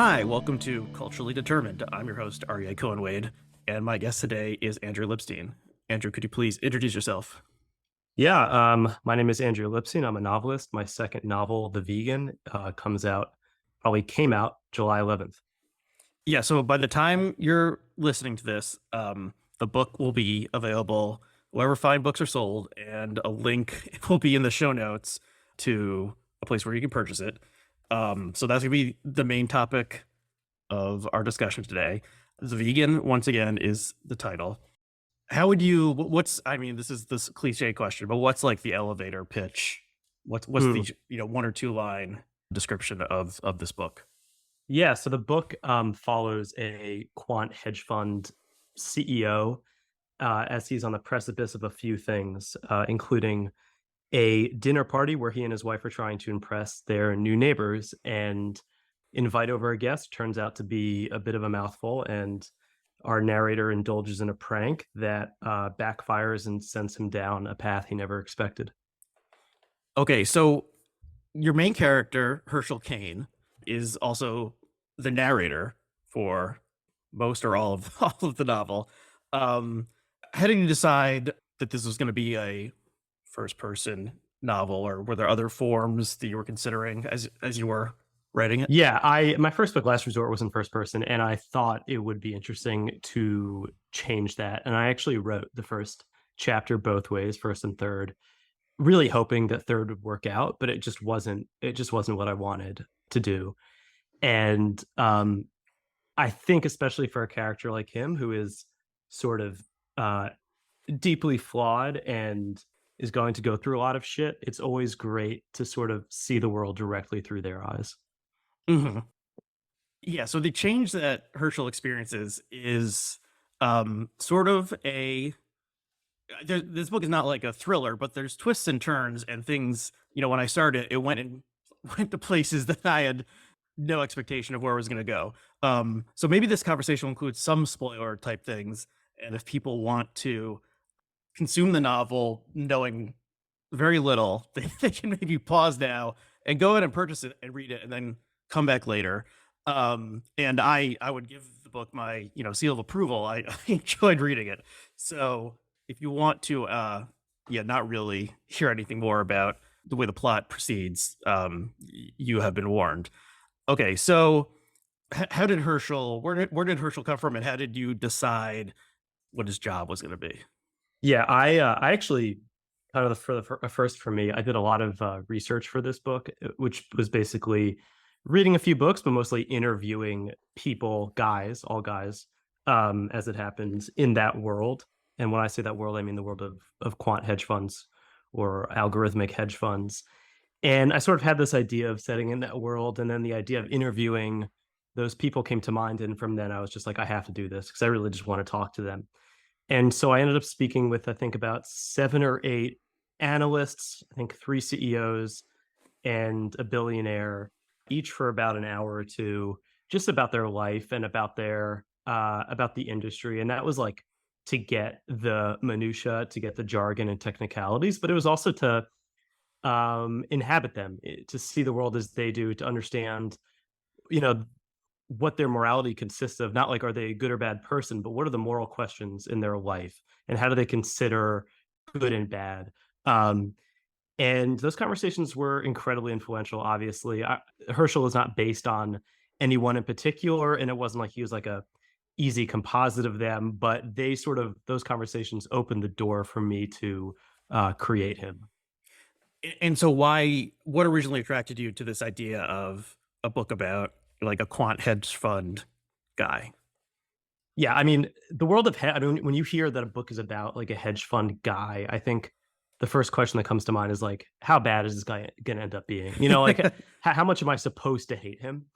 Hi, welcome to Culturally Determined. I'm your host, Aryeh Cohen-Wade, and my guest today is Andrew Lipstein. Andrew, could you please introduce yourself? Yeah, my name is Andrew Lipstein. I'm a novelist. My second novel, The Vegan, probably came out July 11th. Yeah, so by the time you're listening to this, the book will be available wherever fine books are sold, and a link will be in the show notes to a place where you can purchase it. So that's going to be the main topic of our discussion today. The Vegan, once again, is the title. How would you, I mean, this is this cliche question, but what's like the elevator pitch? What's Hmm. the, one or two line description of this book? Yeah, so the book follows a quant hedge fund CEO as he's on the precipice of a few things, including a dinner party where he and his wife are trying to impress their new neighbors and invite over a guest. Turns out to be a bit of a mouthful, and our narrator indulges in a prank that backfires and sends him down a path he never expected. Okay, so your main character, Herschel Kane, is also the narrator for most or all of all of the novel. Um, how did you decide that this was going to be a first person novel, or were there other forms that you were considering as you were writing it? Yeah, I my first book, Last Resort, was in first person, and I thought it would be interesting to change that. And I actually wrote the first chapter both ways, first and third, really hoping that third would work out, but it just wasn't what I wanted to do. And I think especially for a character like him who is sort of uh deeply flawed and is going to go through a lot of shit, it's always great to sort of see the world directly through their eyes. Hmm. Yeah, so the change that Herschel experiences is sort of this book is not like a thriller, but there's twists and turns and things. When I started, it went to places that I had no expectation of where it was going to go. So maybe this conversation will include some spoiler type things, and if people want to consume the novel knowing very little, they can maybe pause now and go ahead and purchase it and read it, and then come back later. And I would give the book my seal of approval. I enjoyed reading it. So if you want to, yeah, not really hear anything more about the way the plot proceeds, you have been warned. Okay, so how did Herschel? Where did Herschel come from, and how did you decide what his job was going to be? Yeah, I actually kind of first for me, I did a lot of research for this book, which was basically reading a few books, but mostly interviewing people, guys, all guys, as it happens in that world. And when I say that world, I mean the world of quant hedge funds or algorithmic hedge funds. And I sort of had this idea of setting in that world, and then the idea of interviewing those people came to mind. And from then, I was just like, I have to do this because I really just want to talk to them. And so I ended up speaking with, I think, about seven or eight analysts, I think three CEOs and a billionaire, each for about an hour or two, just about their life and about the industry. And that was like to get the minutia, to get the jargon and technicalities, but it was also to inhabit them, to see the world as they do, to understand, you know, what their morality consists of. Not like, are they a good or bad person, but what are the moral questions in their life, and how do they consider good and bad. Um, and those conversations were incredibly influential. Obviously, Herschel is not based on anyone in particular, and it wasn't like he was like a easy composite of them, but those conversations opened the door for me to create him. And so what originally attracted you to this idea of a book about like a quant hedge fund guy? Yeah, I mean, the world of I don't, when you hear that a book is about like a hedge fund guy, I think the first question that comes to mind is like, how bad is this guy going to end up being? Like how much am I supposed to hate him?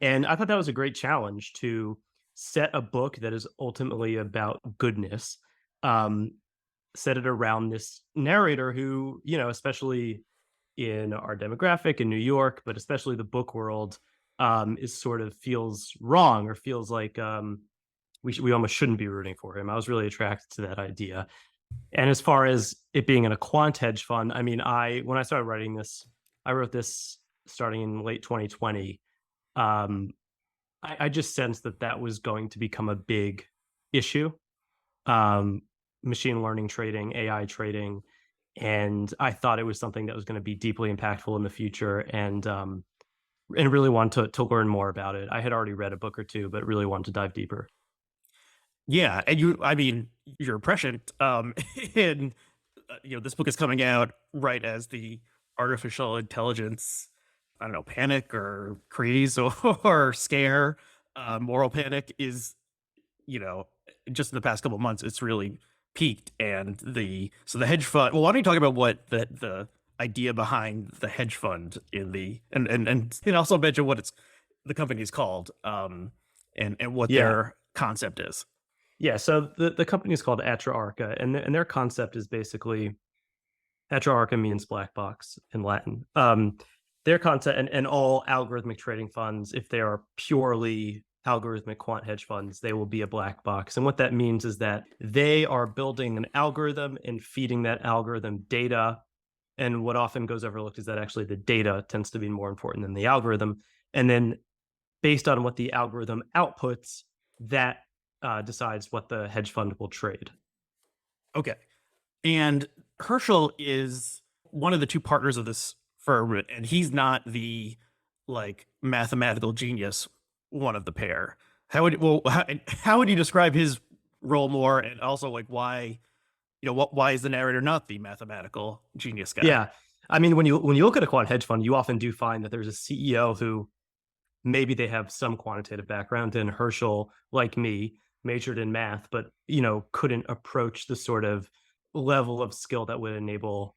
And I thought that was a great challenge to set a book that is ultimately about goodness, um, set it around this narrator who, especially in our demographic in New York, but especially the book world, is sort of feels wrong or feels like we almost shouldn't be rooting for him. I was really attracted to that idea. And as far as it being in a quant hedge fund, I mean, I when I started writing this, I wrote this starting in late 2020. Um, I just sensed that that was going to become a big issue. Um, Machine learning trading, AI trading, and I thought it was something that was going to be deeply impactful in the future, and really wanted to learn more about it. I had already read a book or two, but really wanted to dive deeper. Yeah, and I mean, you're prescient. And this book is coming out right as the artificial intelligence, I don't know, panic or craze or scare, moral panic is, you know, just in the past couple of months, it's really peaked. And the hedge fund. Well, why don't you talk about what the idea behind the hedge fund in the and also mention what the company is called, and what Yeah, their concept is. yeah. So the company is called Aryeh, and their concept is basically Aryeh means black box in Latin. Their concept and all algorithmic trading funds, if they are purely algorithmic quant hedge funds, they will be a black box. And what that means is that they are building an algorithm and feeding that algorithm data. And what often goes overlooked is that actually the data tends to be more important than the algorithm. And then based on what the algorithm outputs, that decides what the hedge fund will trade. Okay. And Herschel is one of the two partners of this firm, and he's not the like mathematical genius one of the pair. How would you describe his role more, and also like why why is the narrator not the mathematical genius guy? Yeah. I mean, when you look at a quant hedge fund, you often do find that there's a CEO who maybe they have some quantitative background, and Herschel, like me, majored in math, but couldn't approach the sort of level of skill that would enable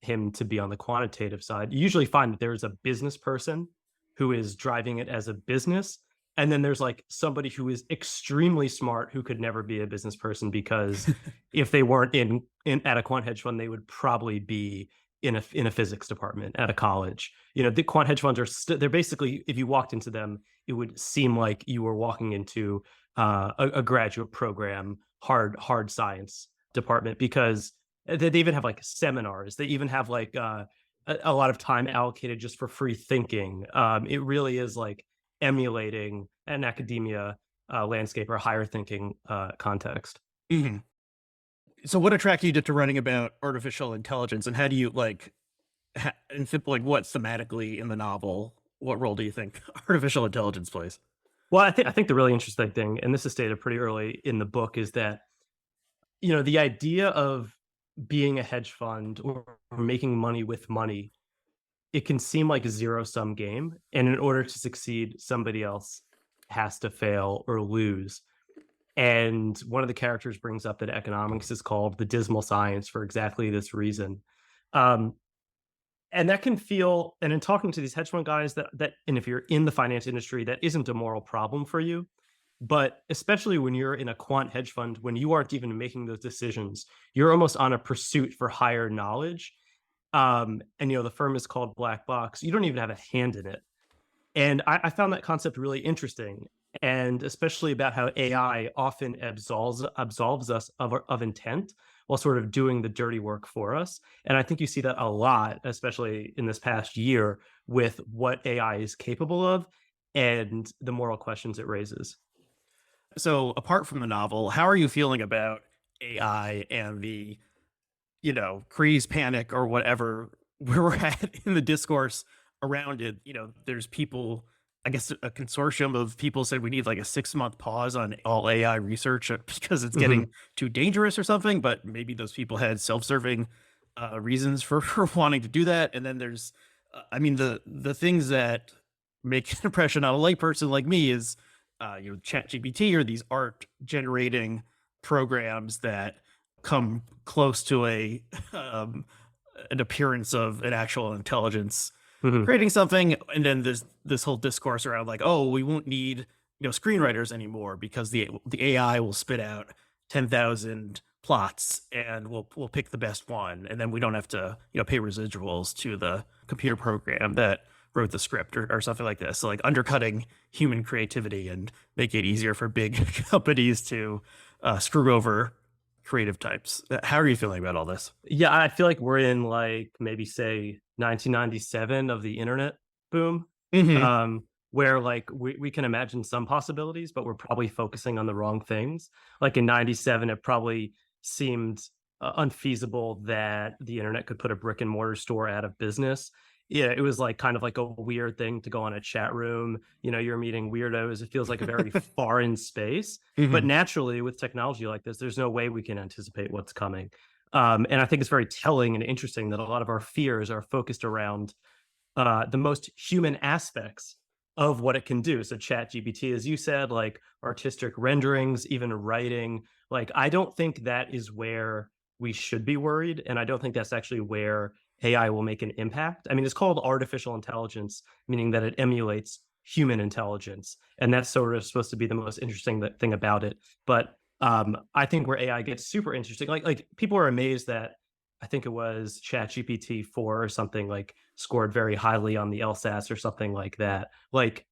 him to be on the quantitative side. You usually find that there's a business person who is driving it as a business. And then there's like somebody who is extremely smart who could never be a business person because if they weren't in at a quant hedge fund, they would probably be in a physics department at a college. The quant hedge funds are they're basically, if you walked into them, it would seem like you were walking into a graduate program, hard science department, because they even have like seminars. They even have like a lot of time allocated just for free thinking. It really is like emulating an academia landscape or higher thinking context. Mhm. So, what attracted you to writing about artificial intelligence, and how do you and simple, like what thematically in the novel? What role do you think artificial intelligence plays? Well, I think the really interesting thing, and this is stated pretty early in the book, is that the idea of being a hedge fund or making money with money, it can seem like a zero sum game. And in order to succeed, somebody else has to fail or lose. And one of the characters brings up that economics is called the dismal science for exactly this reason. Um, and that can feel, and in talking to these hedge fund guys, and if you're in the finance industry, that isn't a moral problem for you. But especially when you're in a quant hedge fund, when you aren't even making those decisions, you're almost on a pursuit for higher knowledge. And the firm is called Black Box. You don't even have a hand in it. And I found that concept really interesting, and especially about how AI often absolves us of intent while sort of doing the dirty work for us. And I think you see that a lot, especially in this past year, with what AI is capable of and the moral questions it raises. So, apart from the novel, how are you feeling about AI and the craze, panic, or whatever where we're at in the discourse around it? There's people, I guess a consortium of people said we need like a 6-month pause on all AI research because it's getting Mhm. too dangerous or something. But maybe those people had self-serving reasons for wanting to do that. And then there's, I mean, the things that make an impression on a layperson like me is, Chat GPT or these art generating programs that come close to um, an appearance of an actual intelligence Mhm. creating something. And then there's this whole discourse around like, oh, we won't need screenwriters anymore because the AI will spit out 10,000 plots and we'll pick the best one, and then we don't have to pay residuals to the computer program that wrote the script, or something like this. So like undercutting human creativity and make it easier for big companies to screw over creative types. How are you feeling about all this? Yeah, I feel like we're in like maybe say 1997 of the internet boom. Hmm. Um, where like we can imagine some possibilities, but we're probably focusing on the wrong things. Like in 97, it probably seemed unfeasible that the internet could put a brick and mortar store out of business. Yeah, it was like kind of like a weird thing to go on a chat room. You know, you're meeting weirdos. It feels like a very foreign space. But Hmm. naturally, with technology like this, there's no way we can anticipate what's coming. And I think it's very telling and interesting that a lot of our fears are focused around the most human aspects of what it can do. So chat GPT, as you said, like artistic renderings, even writing, like I don't think that is where we should be worried. And I don't think that's actually where AI will make an impact. I mean, it's called artificial intelligence, meaning that it emulates human intelligence. And that's sort of supposed to be the most interesting thing about it. But I think where AI gets super interesting, like people are amazed that I think it was ChatGPT 4 or something like scored very highly on the LSAS or something like that. Like,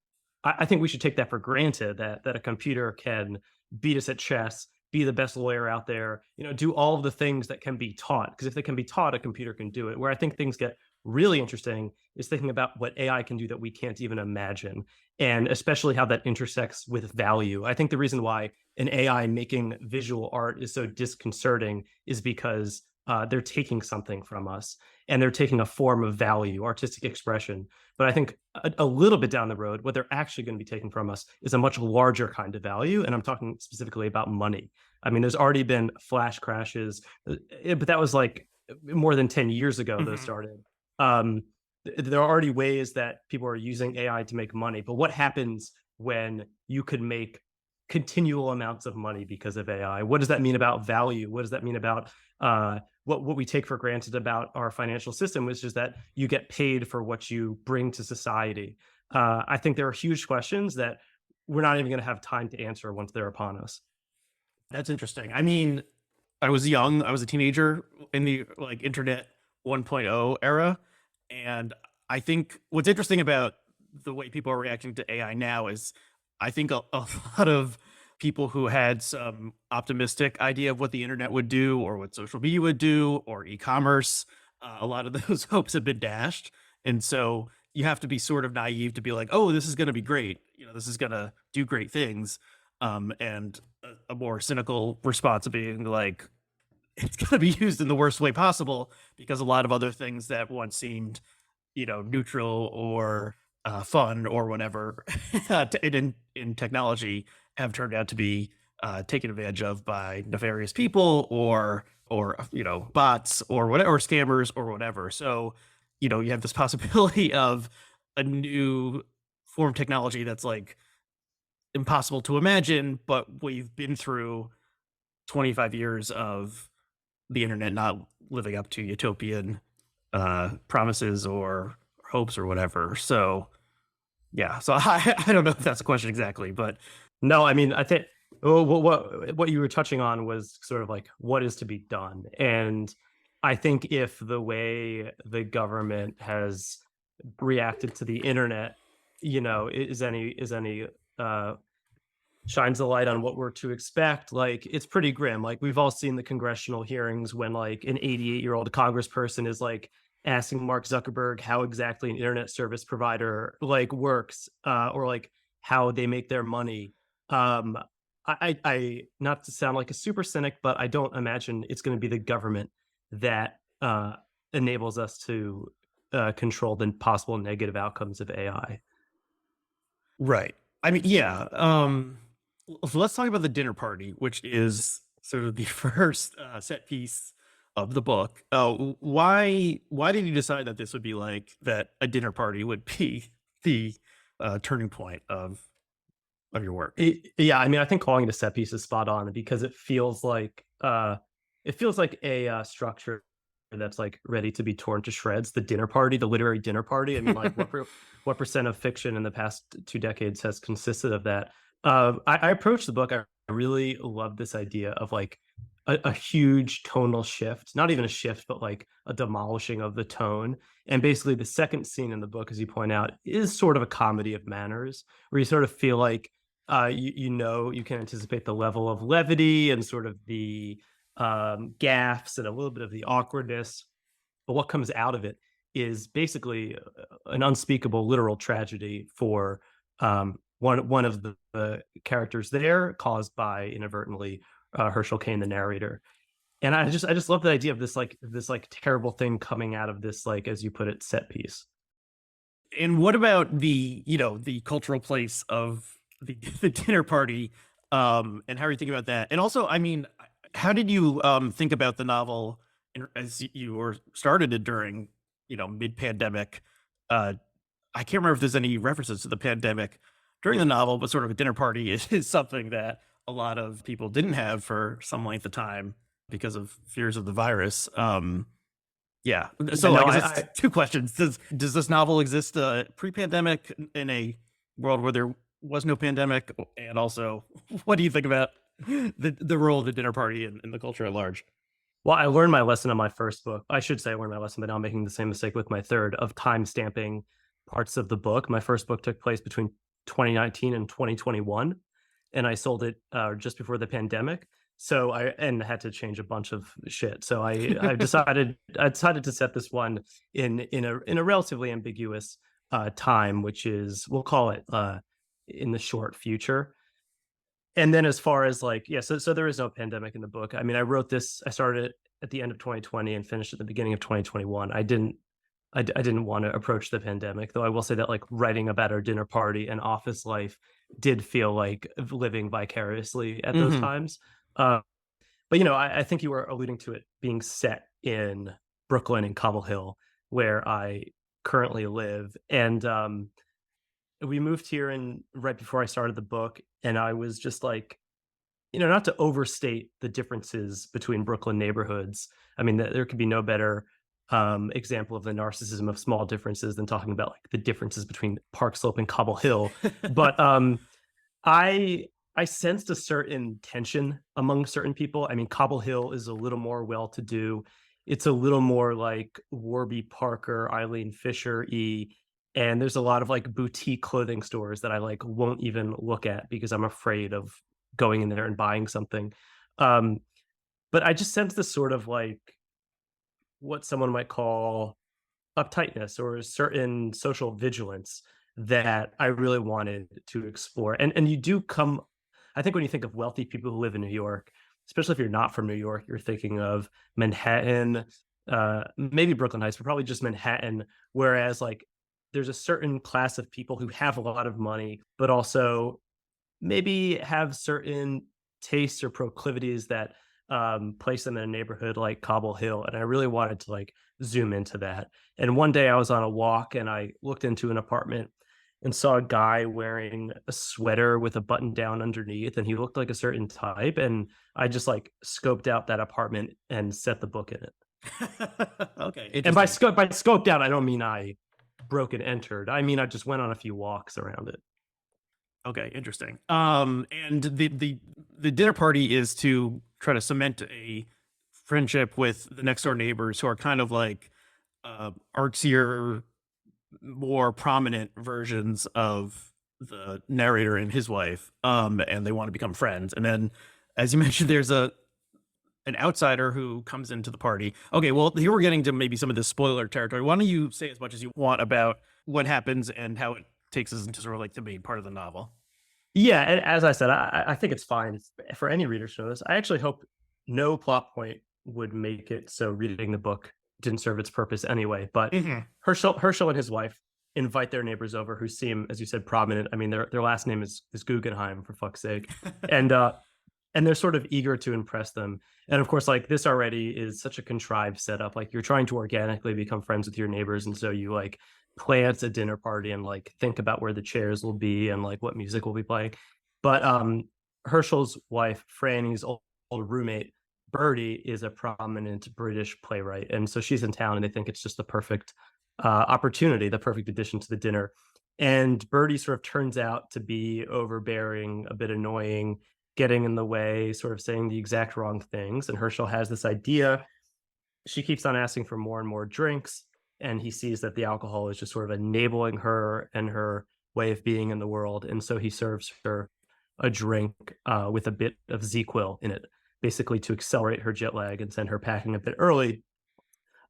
I think we should take that for granted that a computer can beat us at chess, be the best lawyer out there, you know, do all of the things that can be taught. Because if they can be taught, a computer can do it. Where I think things get really interesting is thinking about what AI can do that we can't even imagine, and especially how that intersects with value. I think the reason why an AI making visual art is so disconcerting is because they're taking something from us and they're taking a form of value, artistic expression. But I think a little bit down the road, what they're actually going to be taking from us is a much larger kind of value. And I'm talking specifically about money. I mean, there's already been flash crashes, but that was like more than 10 years ago, those Hmm. started. Um, there are already ways that people are using AI to make money. But what happens when you could make continual amounts of money because of AI? What does that mean about value? What does that mean about what we take for granted about our financial system, which is that you get paid for what you bring to society? I think there are huge questions that we're not even going to have time to answer once they're upon us. That's interesting. I mean, I was young. I was a teenager in the like internet 1.0 era, and I think what's interesting about the way people are reacting to AI now is I think a lot of people who had some optimistic idea of what the internet would do or what social media would do or e-commerce, a lot of those hopes have been dashed. And so you have to be sort of naive to be like, oh, this is going to be great. You know, this is going to do great things. And a more cynical response of being like, it's going to be used in the worst way possible because a lot of other things that once seemed, you know, neutral or fun or whatever in technology have turned out to be taken advantage of by nefarious people or you know bots or whatever or scammers or whatever. So you know you have this possibility of a new form of technology that's like impossible to imagine, but we've been through 25 years of the internet not living up to utopian promises or hopes or whatever. So yeah, so I don't know if that's a question exactly, but No, I mean, I think what you were touching on was sort of like what is to be done, and I think if the way the government has reacted to the internet, you know, is any uh, shines a light on what we're to expect. Like it's pretty grim. Like we've all seen the congressional hearings when like an 88-year-old congressperson is like asking Mark Zuckerberg how exactly an internet service provider like works, or like how they make their money. Um, I not to sound like a super cynic, but I don't imagine it's going to be the government that enables us to control the possible negative outcomes of AI. right. I mean, yeah. So let's talk about the dinner party, which is sort of the first set piece of the book. Why did you decide that this would be like that? A dinner party would be the turning point of your work. Yeah, I mean, I think calling it a set piece is spot on because it feels like a structure that's like ready to be torn to shreds. The dinner party, the literary dinner party. I mean, like what percent of fiction in the past 2 decades has consisted of that? I approached the book. I really love this idea of like a huge tonal shift, not even a shift, but like a demolishing of the tone. And basically, the second scene in the book, as you point out, is sort of a comedy of manners, where you sort of feel like you know you can anticipate the level of levity and sort of the gaffes and a little bit of the awkwardness, but what comes out of it is basically an unspeakable literal tragedy for One of the characters there caused by inadvertently Herschel Kane, the narrator. And I just love the idea of this like terrible thing coming out of this, like, as you put it, set piece. And what about the, the cultural place of the dinner party? And how are you thinking about that? And also, I mean, how did you think about the novel as you were started it during, mid-pandemic? I can't remember if there's any references to the pandemic during the novel, but sort of a dinner party is something that a lot of people didn't have for some length of time because of fears of the virus. Yeah. I So know I guess it's two questions. Does this novel exist pre-pandemic in a world where there was no pandemic? And also, what do you think about the role of the dinner party in the culture at large? well, I learned my lesson on my first book. I should say I learned my lesson, but now I'm making the same mistake with my third of time stamping parts of the book. My first book took place between 2019 and 2021, and I sold it just before the pandemic. So I had to change a bunch of shit. So I decided to set this one in a relatively ambiguous time, which is, we'll call it in the short future. And then as far as like, yeah, so there is no pandemic in the book. I mean, I started it at the end of 2020 and finished at the beginning of 2021. I didn't want to approach the pandemic, though I will say that like writing about our dinner party and office life did feel like living vicariously at those Hmm. times. But I think you were alluding to it being set in Brooklyn and Cobble Hill, where I currently live. And we moved here in right before I started the book, and I was just like, not to overstate the differences between Brooklyn neighborhoods. I mean, there could be no better example of the narcissism of small differences than talking about like the differences between Park Slope and Cobble Hill. But I I sensed a certain tension among certain people. I mean, Cobble Hill is a little more well-to-do. It's a little more like Warby Parker, Eileen Fisher-y, and there's a lot of like boutique clothing stores that I like won't even look at because I'm afraid of going in there and buying something. Um, but I just sense this sort of like what someone might call uptightness or a certain social vigilance that I really wanted to explore. And you do come, I think when you think of wealthy people who live in New York, especially if you're not from New York, you're thinking of Manhattan, maybe Brooklyn Heights, but probably just Manhattan. Whereas like there's a certain class of people who have a lot of money, but also maybe have certain tastes or proclivities that place them in a neighborhood like Cobble Hill. And I really wanted to like zoom into that. And one day I was on a walk and I looked into an apartment and saw a guy wearing a sweater with a button down underneath, and he looked like a certain type. And I just like scoped out that apartment and set the book in it. Okay, And by interesting. scoped out, I don't mean I broke and entered. I mean I just went on a few walks around it. Okay, interesting. And the dinner party is to try to cement a friendship with the next door neighbors who are kind of like artsier, more prominent versions of the narrator and his wife. And they want to become friends. And then, as you mentioned, there's an outsider who comes into the party. Okay, well, here we're getting to maybe some of the spoiler territory. Why don't you say as much as you want about what happens and how it takes us into sort of like the main part of the novel? Yeah, and as I said, I think it's fine for any reader to know this. I actually hope no plot point would make it so reading the book didn't serve its purpose anyway. But Hmm. Herschel and his wife invite their neighbors over who seem, as you said, prominent. I mean, their last name is Guggenheim, for fuck's sake. And and they're sort of eager to impress them. And of course, like this already is such a contrived setup. Like you're trying to organically become friends with your neighbors, and so you like plans a dinner party and like think about where the chairs will be and like what music will be playing. But Herschel's wife, Franny's old roommate, Bertie, is a prominent British playwright, and so she's in town, and they think it's just the perfect opportunity, the perfect addition to the dinner. And Bertie sort of turns out to be overbearing, a bit annoying, getting in the way, sort of saying the exact wrong things. And Herschel has this idea. She keeps on asking for more and more drinks, and he sees that the alcohol is just sort of enabling her and her way of being in the world. And so he serves her a drink with a bit of ZzzQuil in it, basically to accelerate her jet lag and send her packing a bit early.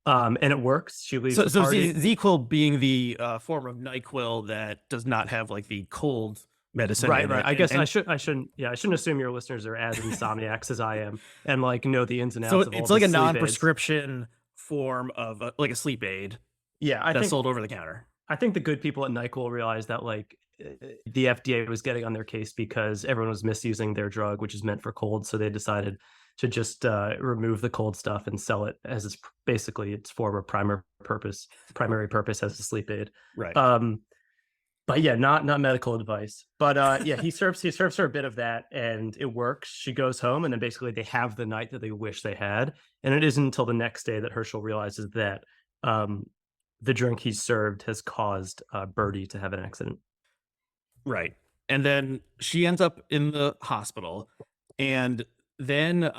And it works. She leaves So, the so party. ZQL being the form of NyQuil that does not have like the cold medicine Right, in right. it, I guess and I shouldn't assume your listeners are as insomniacs as I am and like know the ins and so outs of all it's the like a sleep aids. non-prescription form of like a sleep aid Yeah, that's sold over the counter. I think the good people at NyQuil realized that like the FDA was getting on their case because everyone was misusing their drug, which is meant for cold. So they decided to just remove the cold stuff and sell it as basically its former primary purpose as a sleep aid. Right. Um, but yeah, not medical advice. But yeah, he serves her a bit of that, and it works. She goes home, and then basically they have the night that they wish they had. And it isn't until the next day that Herschel realizes that um, the drink he's served has caused Birdie to have an accident. Right. And then she ends up in the hospital, and then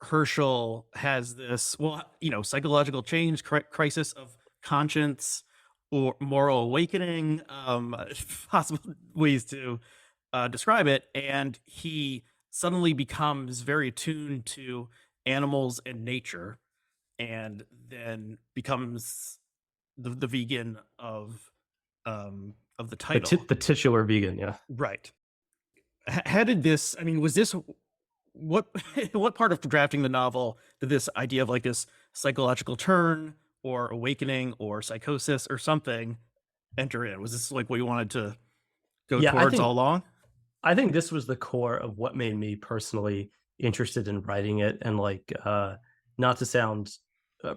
Herschel has this, well, psychological change, crisis of conscience, or moral awakening, possible ways to describe it. And he suddenly becomes very attuned to animals and nature, and then becomes the vegan of the title. The titular vegan, yeah. Right. How did this? I mean, was this what what part of drafting the novel did this idea of like this psychological turn or awakening or psychosis or something enter in? Was this like what you wanted to go Yeah, towards all along? I think this was the core of what made me personally interested in writing it, and like not to sound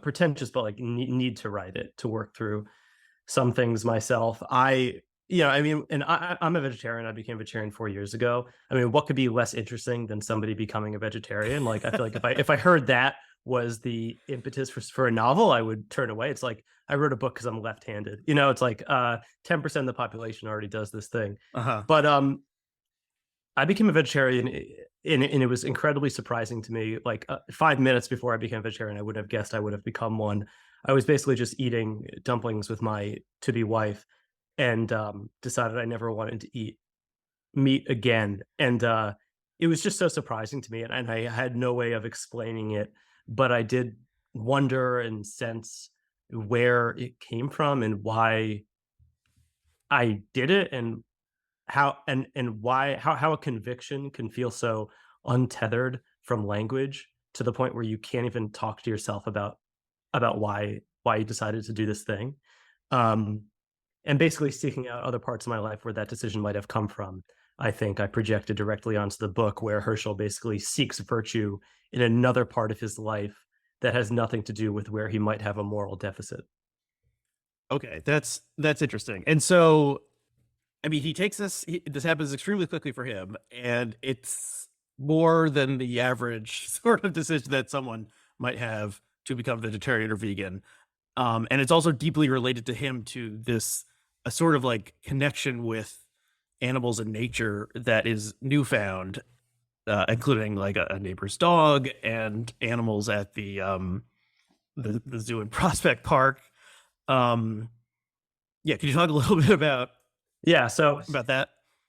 pretentious, but like need to write it to work through some things myself. I mean, and I'm a vegetarian. I became a vegetarian 4 years ago. I mean, what could be less interesting than somebody becoming a vegetarian? Like, I feel like if I heard that was the impetus for a novel, I would turn away. It's like I wrote a book because I'm left-handed. It's like 10% of the population already does this thing. Uh-huh. But I became a vegetarian, and it was incredibly surprising to me. Like 5 minutes before I became a vegetarian, I would have guessed I would have become one. I was basically just eating dumplings with my to-be wife, and decided I never wanted to eat meat again. And it was just so surprising to me, and I had no way of explaining it, but I did wonder and sense where it came from and why I did it, and why how a conviction can feel so untethered from language to the point where you can't even talk to yourself about why you decided to do this thing. Um, and basically seeking out other parts of my life where that decision might have come from. I think I projected directly onto the book where Herschel basically seeks virtue in another part of his life that has nothing to do with where he might have a moral deficit. Okay, that's interesting. And so, I mean, he takes this. This happens extremely quickly for him, and it's more than the average sort of decision that someone might have to become vegetarian or vegan. And it's also deeply related to him to this a sort of like connection with animals and nature that is newfound, including like a neighbor's dog and animals at the zoo in Prospect Park. Um, yeah, can you talk a little bit Yeah, so about that?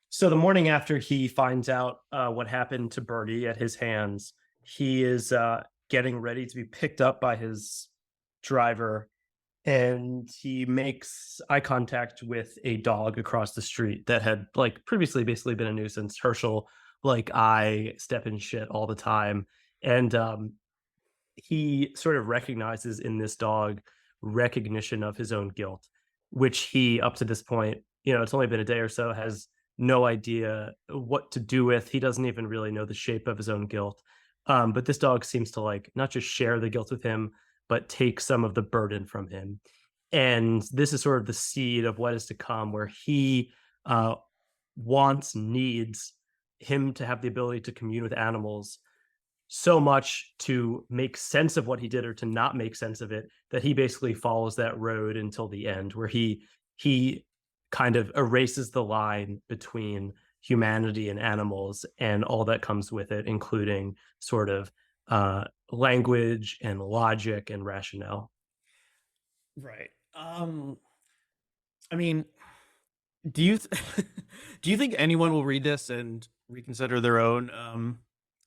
so the morning after he finds out what happened to Birdie at his hands, he is getting ready to be picked up by his driver, and he makes eye contact with a dog across the street that had like previously basically been a nuisance. Herschel, like, I step in shit all the time, and he sort of recognizes in this dog recognition of his own guilt, which he, up to this point, it's only been a day or so, has no idea what to do with. He doesn't even really know the shape of his own guilt. But this dog seems to like not just share the guilt with him, but take some of the burden from him. And this is sort of the seed of what is to come, where he uh, needs him to have the ability to commune with animals so much to make sense of what he did or to not make sense of it, that he basically follows that road until the end, where he kind of erases the line between humanity and animals and all that comes with it, including sort of language and logic and rationale. Right. I mean, do you do you think anyone will read this and reconsider their own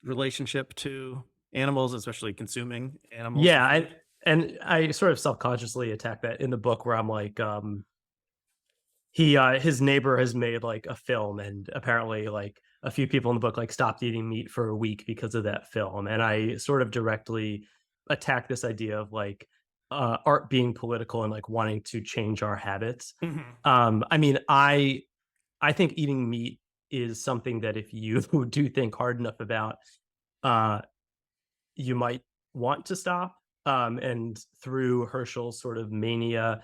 relationship to animals, especially consuming animals for Yeah, food? And I sort of self-consciously attack that in the book where I'm like, he his neighbor has made like a film, and apparently like a few people in the book like stopped eating meat for a week because of that film. And I sort of directly attack this idea of like art being political and like wanting to change our habits. Mhm. I mean, I think eating meat is something that if you do think hard enough about, uh you might want to stop. And through Herschel's sort of mania,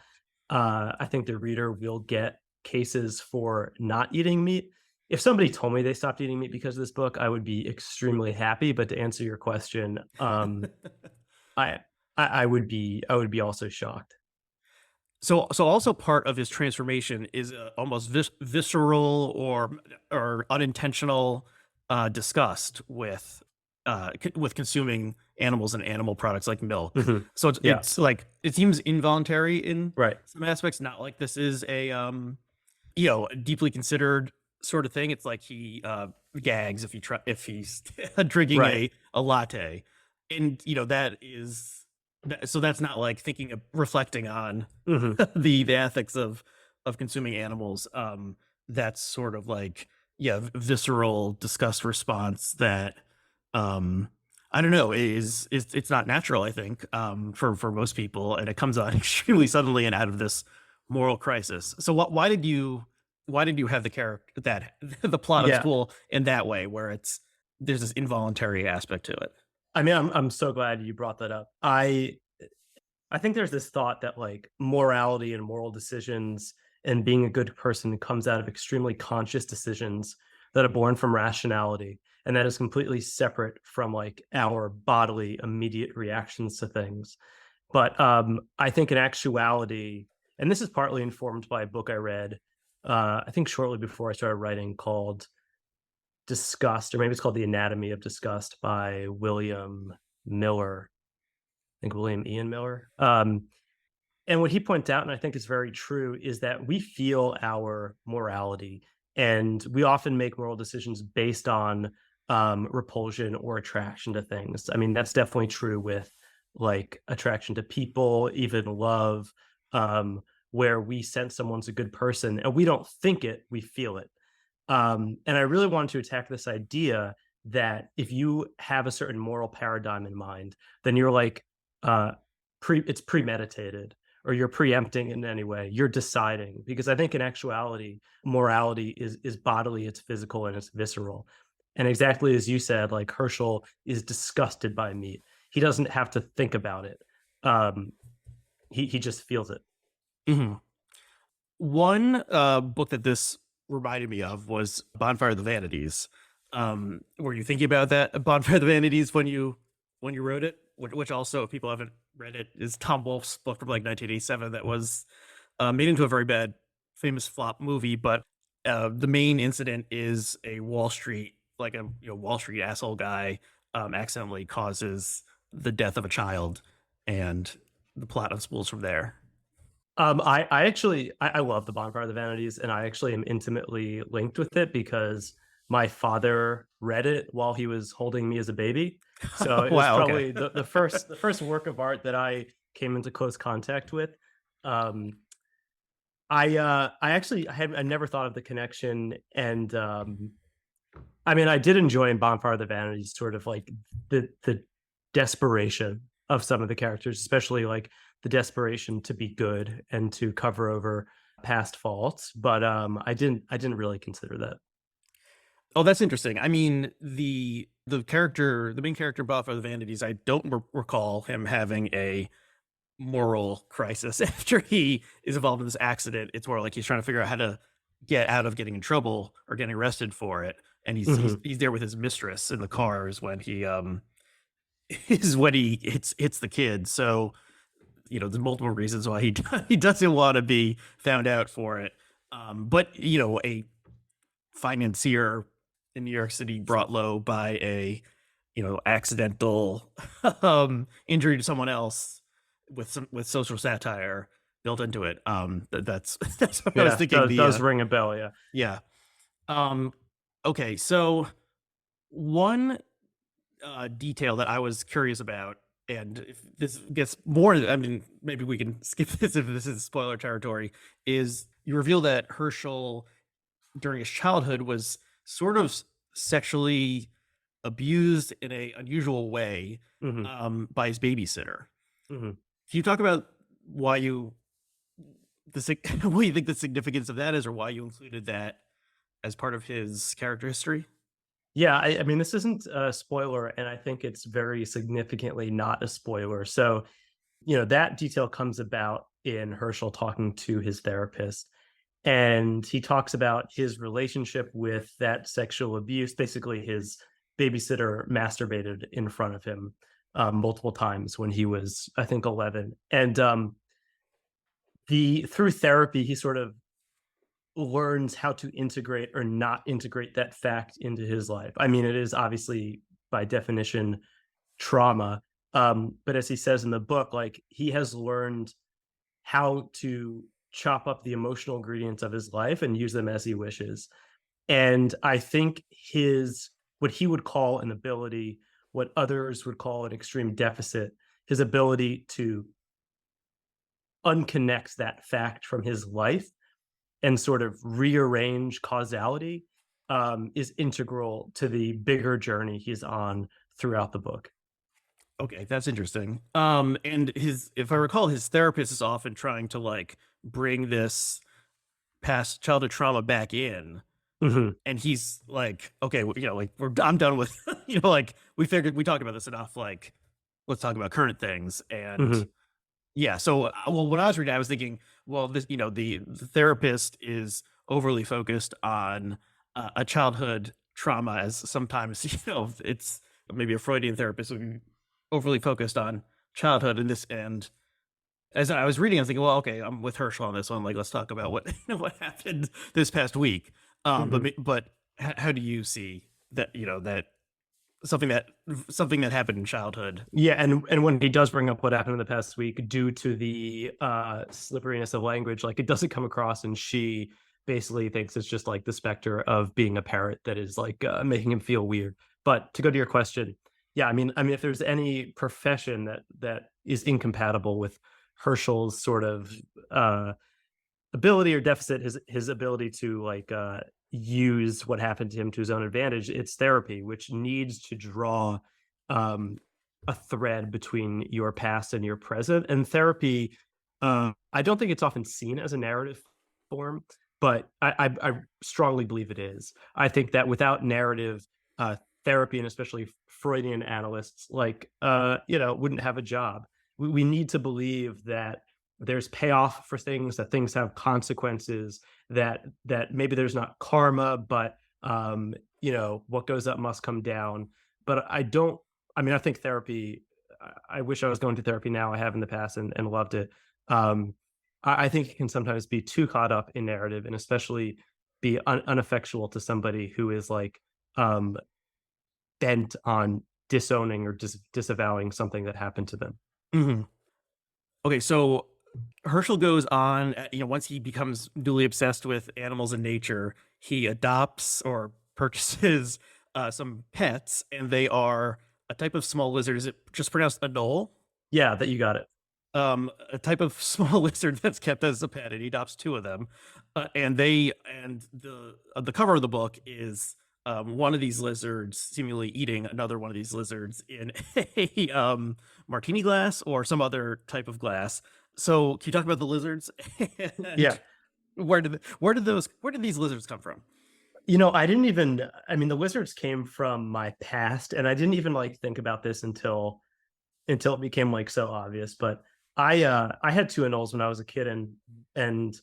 I think the reader will get cases for not eating meat. If somebody told me they stopped eating meat because of this book, I would be extremely happy. But to answer your question, I, I would be also shocked. So also part of his transformation is almost visceral or unintentional disgust with consuming animals and animal products like milk. Mhm. So it's Yeah, it's like it seems involuntary in right. some aspects, not like this is a a deeply considered sort of thing. It's like he gags if he's drinking Right. a latte, and so that's not like thinking of reflecting on Mhm. the ethics of consuming animals. That's sort of like visceral disgust response that um I don't know is it's not natural, I think, for most people, and it comes on extremely suddenly and out of this moral crisis. So why did you have the character that the plot Yeah. unfold in that way where there's this involuntary aspect to it? I mean, I'm so glad you brought that up. I think there's this thought that like morality and moral decisions and being a good person comes out of extremely conscious decisions that are born from rationality, and that is completely separate from like our bodily immediate reactions to things. But I think in actuality, and this is partly informed by a book I read, I think shortly before I started writing, called Disgust, or maybe it's called The Anatomy of Disgust by William Miller. I think William Ian Miller. And what he points out, and I think is very true, is that we feel our morality, and we often make moral decisions based on repulsion or attraction to things. I mean, that's definitely true with like attraction to people, even love, where we sense someone's a good person and we don't think it, we feel it. And I really wanted to attack this idea that if you have a certain moral paradigm in mind, then you're like, uh, it's premeditated, or you're preempting in any way. You're deciding, because I think in actuality, morality is bodily, it's physical, and it's visceral. And exactly as you said, like Herschel is disgusted by meat. He doesn't have to think about it. Um, he just feels it. Mhm. One book that this reminded me of was Bonfire of the Vanities. Were you thinking about that Bonfire of the Vanities when you wrote it? Which also, if people haven't read it, is Tom Wolfe's book from like 1987 that was made into a very bad, famous flop movie. But the main incident is a Wall Street, like a Wall Street asshole guy, accidentally causes the death of a child, and the plot unspools from there. I actually I love the Bonfire of the Vanities, and I actually am intimately linked with it because my father read it while he was holding me as a baby. So it was Wow. Okay. probably the first work of art that I came into close contact with. Um, I actually I never thought of the connection, and I mean I did enjoy in Bonfire of the Vanities sort of like the desperation of some of the characters, especially like the desperation to be good and to cover over past faults. But I didn't really consider that. Oh, that's interesting. I mean, the main character buff of the Vanities, I don't recall him having a moral crisis after he is involved in this accident. It's more like he's trying to figure out how to get out of getting in trouble or getting arrested for it. And Mhm. he's there with his mistress in the car is when he is when he hits the kid. So there's multiple reasons why he doesn't want to be found out for it. But a financier in New York City brought low by a accidental injury to someone else with social satire built into it. That's that's what I was Yeah, thinking. does ring a bell. Yeah. Yeah. Um, okay, so one detail that I was curious about and if this gets more, I mean, maybe we can skip this if this is spoiler territory, is you reveal that Herschel during his childhood was sort of sexually abused in a unusual way Hmm. by his babysitter. Hmm. Can you talk about why you what you think the significance of that is, or why you included that as part of his character history? Yeah, I mean, this isn't a spoiler, and I think it's very significantly not a spoiler. So, that detail comes about in Herschel talking to his therapist, and he talks about his relationship with that sexual abuse. Basically, his babysitter masturbated in front of him multiple times when he was, I think, 11. And the through therapy, he sort of learns how to integrate or not integrate that fact into his life. I mean, it is obviously by definition trauma. But as he says in the book, like he has learned how to chop up the emotional ingredients of his life and use them as he wishes. And I think his what he would call an ability, what others would call an extreme deficit, his ability to unconnect that fact from his life and sort of rearrange causality is integral to the bigger journey he's on throughout the book. Okay, that's interesting. And his, if I recall, his therapist is often trying to like bring this past childhood trauma back in, Mhm, and he's like, okay, like I'm done with, like we talked about this enough. Like, let's talk about current things. And mhm. yeah, so well, when I was reading, I was thinking, well, this, the therapist is overly focused on a childhood trauma, as sometimes it's maybe a Freudian therapist would be overly focused on childhood, and this, and as I was reading, I was thinking, well, okay, I'm with Herschel on this one. Like, let's talk about what what happened this past week. But Mhm. how do you see that? That something that something that happened in childhood. Yeah, and when he does bring up what happened in the past week, due to the slipperiness of language, like it doesn't come across, and she basically thinks it's just like the specter of being a parrot that is like making him feel weird. But to go to your question, yeah, I mean, if there's any profession that is incompatible with Herschel's sort of uh, ability or deficit, his ability to like use what happened to him to his own advantage, it's therapy, which needs to draw um a thread between your past and your present. And therapy, I don't think it's often seen as a narrative form, but I strongly believe it is. I think that without narrative, therapy, and especially Freudian analysts like wouldn't have a job. We need to believe that there's payoff for things, that things have consequences, that maybe there's not karma, but what goes up must come down. But I don't, I mean, I think therapy, I wish I was going to therapy now. I have in the past and loved it. I think it can sometimes be too caught up in narrative, and especially be uneffectual to somebody who is like um bent on disowning or disavowing something that happened to them. Mhm. Okay, so Herschel goes on, once he becomes duly obsessed with animals and nature, he adopts or purchases some pets, and they are a type of small lizard. Is it just pronounced anole? Yeah, that you got it. A type of small lizard that's kept as a pet, and he adopts two of them. And they, and the cover of the book is one of these lizards seemingly eating another one of these lizards in a martini glass or some other type of glass. So, can you talk about the lizards Yeah. and where did these lizards come from? I didn't even, I mean, the wizards came from my past, and I didn't even like think about this until it became like so obvious. But I had two anoles when I was a kid, and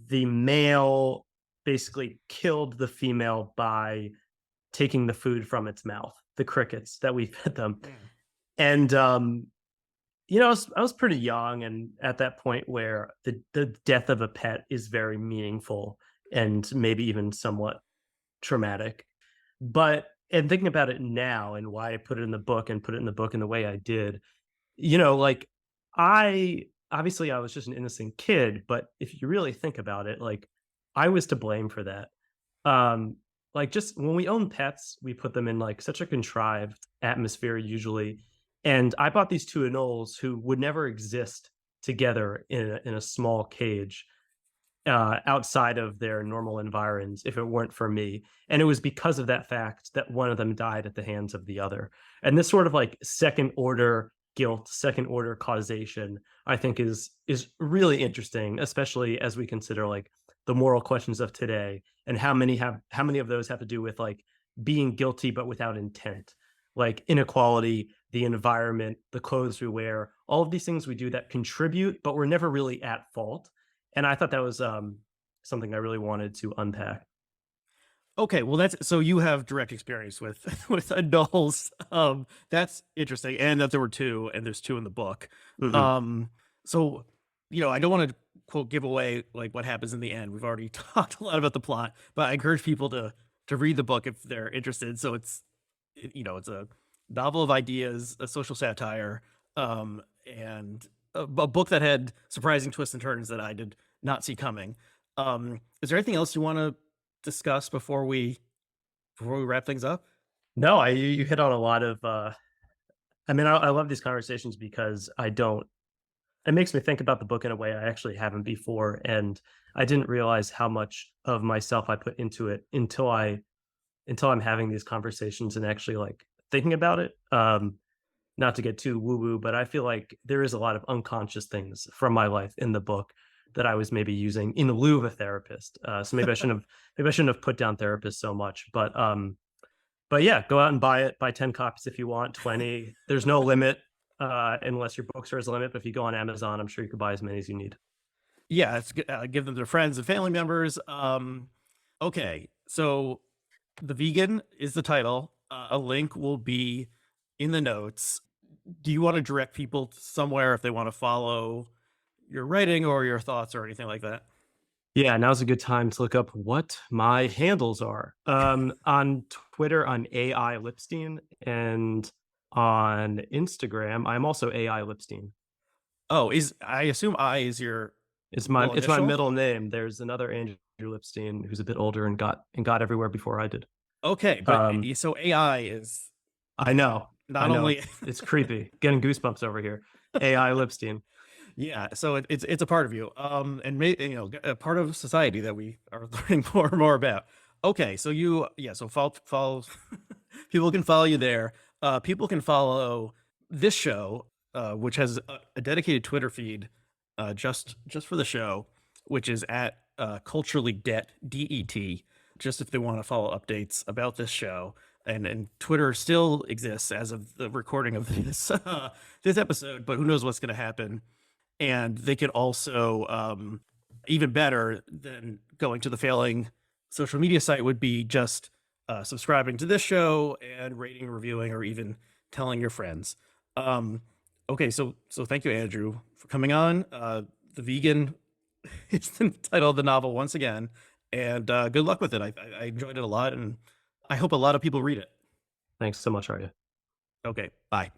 the male basically killed the female by taking the food from its mouth, the crickets that we fed them. Mm. And I was pretty young, and at that point where the death of a pet is very meaningful and maybe even somewhat traumatic. But and thinking about it now and why I put it in the book and put it in the book in the way I did, like I obviously I was just an innocent kid, but if you really think about it, like I was to blame for that. Um like just when we own pets, we put them in like such a contrived atmosphere usually, And I bought these two anoles who would never exist together in a small cage outside of their normal environs if it weren't for me. And it was because of that fact that one of them died at the hands of the other. And this sort of like second order guilt, second order causation, I think is really interesting, especially as we consider like the moral questions of today and how many of those have to do with like being guilty but without intent, like inequality, the environment, the clothes we wear, all of these things we do that contribute, but we're never really at fault. And I thought that was something I really wanted to unpack. Okay, well that's so you have direct experience with with adults. That's interesting, and that there were two, and there's two in the book. Hmm. Um, so I don't want to quote give away like what happens in the end. We've already talked a lot about the plot, but I encourage people to read the book if they're interested. So it's a novel of ideas, a social satire, and a book that had surprising twists and turns that I did not see coming. Is there anything else you want to discuss before we wrap things up? No, you hit on a lot of. I mean, I love these conversations because I don't. It makes me think about the book in a way I actually haven't before, and I didn't realize how much of myself I put into it until I'm having these conversations and actually like thinking about it. Not to get too woo woo, but I feel like there is a lot of unconscious things from my life in the book that I was maybe using in lieu of a therapist. So maybe I shouldn't have put down therapists so much. But yeah, go out and buy it. Buy 10 copies if you want, 20. There's no limit unless your bookstore has a limit. But if you go on Amazon, I'm sure you could buy as many as you need. Yeah, give them to friends and family members. Okay, so the vegan is the title. A link will be in the notes. Do you want to direct people somewhere if they want to follow your writing or your thoughts or anything like that? Yeah, now's a good time to look up what my handles are. On Twitter, I'm AI Lipstein, and on Instagram, I'm also AI Lipstein. Oh, is I assume I is your middle It's my initial? middle name. There's another Andrew Lipstein who's a bit older and got everywhere before I did. Okay, but Um, so AI is I know, I not know, only it's creepy. Getting goosebumps over here. AI Lipstein. yeah, so it's a part of you, and a part of society that we are learning more and more about. Okay, so so follow people can follow you there. People can follow this show, which has a dedicated Twitter feed, just for the show, which is at culturally det. Just if they want to follow updates about this show, and Twitter still exists as of the recording of this this episode, but who knows what's going to happen. And they could also, even better than going to the failing social media site, would be just subscribing to this show and rating, reviewing, or even telling your friends. Um, okay, so thank you, Andrew, for coming on. The vegan is the title of the novel once again, and good luck with it. I enjoyed it a lot, and I hope a lot of people read it. Thanks so much, Arya. Okay, bye.